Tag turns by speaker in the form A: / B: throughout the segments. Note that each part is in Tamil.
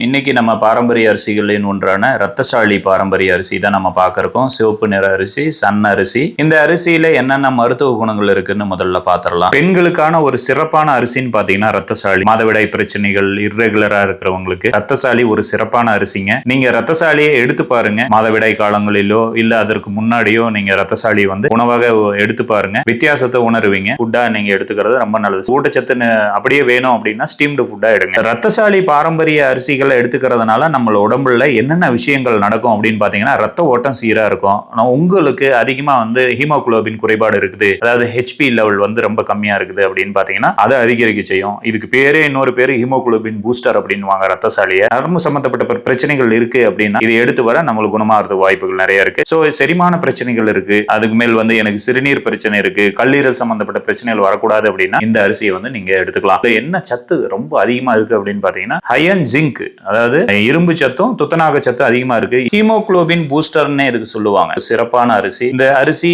A: இன்னைக்கு நம்ம பாரம்பரிய அரிசிகளின் ஒன்றான ரத்தசாலி பாரம்பரிய அரிசி தான் நம்ம பார்க்கறோம். சிவப்பு நிற அரிசி, சன் அரிசி. இந்த அரிசியில என்னென்ன மருத்துவ குணங்கள் இருக்குன்னு முதல்ல பார்த்துடலாம். பெண்களுக்கான ஒரு சிறப்பான அரிசின்னு பாத்தீங்கன்னா ரத்தசாலி. மாதவிடாய் பிரச்சனைகள் இர்ரெகுலரா இருக்கிறவங்களுக்கு ரத்தசாலி ஒரு சிறப்பான அரிசிங்க. நீங்க ரத்தசாலியை எடுத்து பாருங்க. மாதவிடாய் காலங்களிலோ இல்ல அதற்கு முன்னாடியோ நீங்க ரத்தசாலி உணவாக எடுத்து பாருங்க. வித்தியாசத்தை உணர்வீங்க. ஃபுட்டா நீங்க எடுத்துக்கிறது ரொம்ப நல்லது. ஊட்டச்சத்து அப்படியே வேணும் அப்படின்னா ஸ்டீம்டு ஃபுட்டா எடுங்க. ரத்தசாலி பாரம்பரிய அரிசிகள் எடுத்துக்கிறதுனால நம்ம உடம்புல என்னென்ன விஷயங்கள் நடக்கும் அப்படின்னு பாத்தீங்கன்னா ரத்த ஓட்டம் சீரா இருக்கும். உங்களுக்கு அதிகமா ஹீமோகுளோபின் குறைபாடு இருக்குது, அதாவது ஹெச்பி லெவல் ரொம்ப கம்மியா இருக்குது அப்படின்னு பாத்தீங்கன்னா அதை அதிகரிக்க செய்யும். இதுக்கு பேரே இன்னொரு பேரு ஹீமோகுளோபின் பூஸ்டர் அப்படின்னு ரத்தசாலியை. நரம்பு சம்பந்தப்பட்ட பிரச்சனைகள் இருக்கு அப்படின்னா இதை எடுத்து வர நம்மளுக்கு குணமாகிறது வாய்ப்புகள் நிறைய இருக்கு. சோ செரிமான பிரச்சனைகள் இருக்கு, அதுக்கு மேல் எனக்கு சிறுநீர் பிரச்சனை இருக்கு, கல்லீரல் சம்பந்தப்பட்ட பிரச்சனைகள் வரக்கூடாது அப்படின்னா இந்த அரிசியை நீங்க எடுத்துக்கலாம். என்ன சத்து ரொம்ப அதிகமா இருக்கு அப்படின்னு பாத்தீங்கன்னா அயர்ன், ஜிங்க், அதாவது இரும்பு சத்தும் துத்தநாக சத்தும் அதிகமா இருக்கு. ஹீமோகுளோபின் பூஸ்டர்னே இதுக்கு சொல்லுவாங்க. சிறப்பான அரிசி. இந்த அரிசி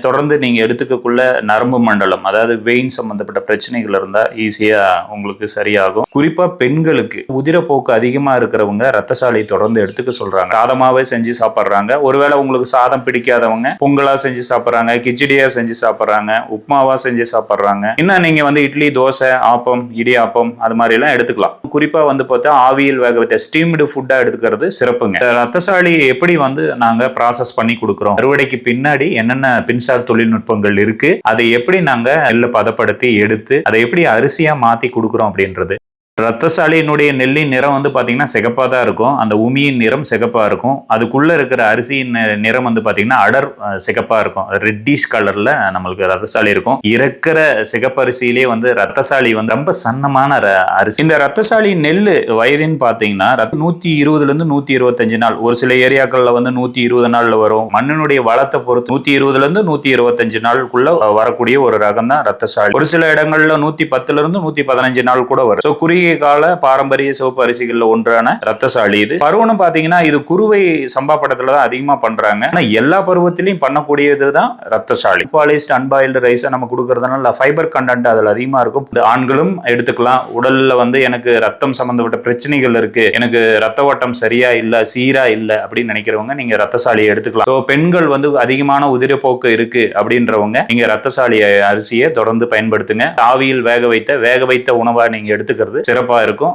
A: தொடர்ந்து நீங்க எடுத்துக்கக்குள்ள நரம்பு மண்டலம், அதாவது வெயின் சம்பந்தப்பட்ட பிரச்சனைகள் இருந்தா ஈஸியா உங்களுக்கு சரியாகும். குறிப்பா பெண்களுக்கு உதிரப்போக்கு அதிகமா இருக்கிறவங்க ரத்தசாலி தொடர்ந்து எடுத்துக்க சொல்றாங்க. சாதமாவே செஞ்சு சாப்பிடுறாங்க. ஒருவேளை உங்களுக்கு சாதம் பிடிக்காதவங்க பொங்கலா செஞ்சு சாப்பிடுறாங்க, கிச்சடியா செஞ்சு சாப்பிடுறாங்க, உப்மாவா செஞ்சு சாப்பிடுறாங்க. இன்னும் நீங்க இட்லி, தோசை, ஆப்பம், இடியாப்பம் அது மாதிரி எல்லாம் எடுத்துக்கலாம். குறிப்பா பார்த்தா ஆவியில் வேக வைத்த ஸ்டீம்டு ஃபுட்டா எடுத்துக்கிறது சிறப்புங்க. ரத்தசாலி எப்படி நாங்க ப்ராசஸ் பண்ணி கொடுக்கிறோம், அறுவடைக்கு பின்னாடி என்னென்ன பின்சார் தொழில்நுட்பங்கள் இருக்கு, அதை எப்படி நாங்க நெல்லை பதப்படுத்தி எடுத்து அதை எப்படி அரிசியா மாத்தி கொடுக்கிறோம் அப்படின்றது. ரத்தசாலியினுடைய நெல்லின் நிறம் பாத்தீங்கன்னா சிகப்பா தான் இருக்கும். அந்த உமியின் நிறம் சிகப்பா இருக்கும். அதுக்குள்ள இருக்கிற அரிசியின் நிறம் பாத்தீங்கன்னா அடர் சிகப்பா இருக்கும். ரெட்டிஷ் கலர்ல நம்மளுக்கு ரத்தசாலி இருக்கும். இருக்கிற சிகப்பரிசியிலே ரத்தசாலி ரொம்ப சன்னமான அரிசி. இந்த ரத்தசாலி நெல்லு வயதுன்னு பாத்தீங்கன்னா 120 இருந்து 125 நாள். ஒரு சில ஏரியாக்கள்ல 120 நாள்ல வரும். மண்ணினுடைய வளத்தை பொறுத்து 120 இருந்து 125 நாளுக்குள்ள வரக்கூடிய ஒரு ரகம் தான் ரத்தசாலி. ஒரு சில இடங்கள்ல 110 இருந்து 115 நாள் கூட வரும். குறுகிய கால பாரம்பரிய சிவப்பு அரிசிகள்ல ஒன்றான ரத்தசாலி. இது பருவம் பாத்தீங்கன்னா இது குறுவை சம்பா படத்துல தான் அதிகமா பண்றாங்க. ஆனா எல்லா பருவத்திலையும் பண்ணக்கூடியதுதான் ரத்தசாலி. பாலிஸ்ட் அன்பாயில்டு ரைஸை நம்ம கொடுக்கறதுனால ஃபைபர் கண்டென்ட் அதுல அதிகமா இருக்கும். ஆண்களும் எடுத்துக்கலாம். உடல்ல எனக்கு ரத்தம் சம்பந்தப்பட்ட பிரச்சனைகள் இருக்கு, எனக்கு ரத்த ஓட்டம் சரியா இல்ல, சீரா இல்ல அப்படின்னு நினைக்கிறவங்க நீங்க ரத்தசாலியை எடுத்துக்கலாம். பெண்கள் அதிகமான உதிரப்போக்கு இருக்கு அப்படின்றவங்க நீங்க ரத்தசாலி அரிசியை தொடர்ந்து பயன்படுத்துங்க. ஆவியில் வேக வைத்த உணவா நீங்க எடுத்துக்கிறது சிறப்பா இருக்கும்.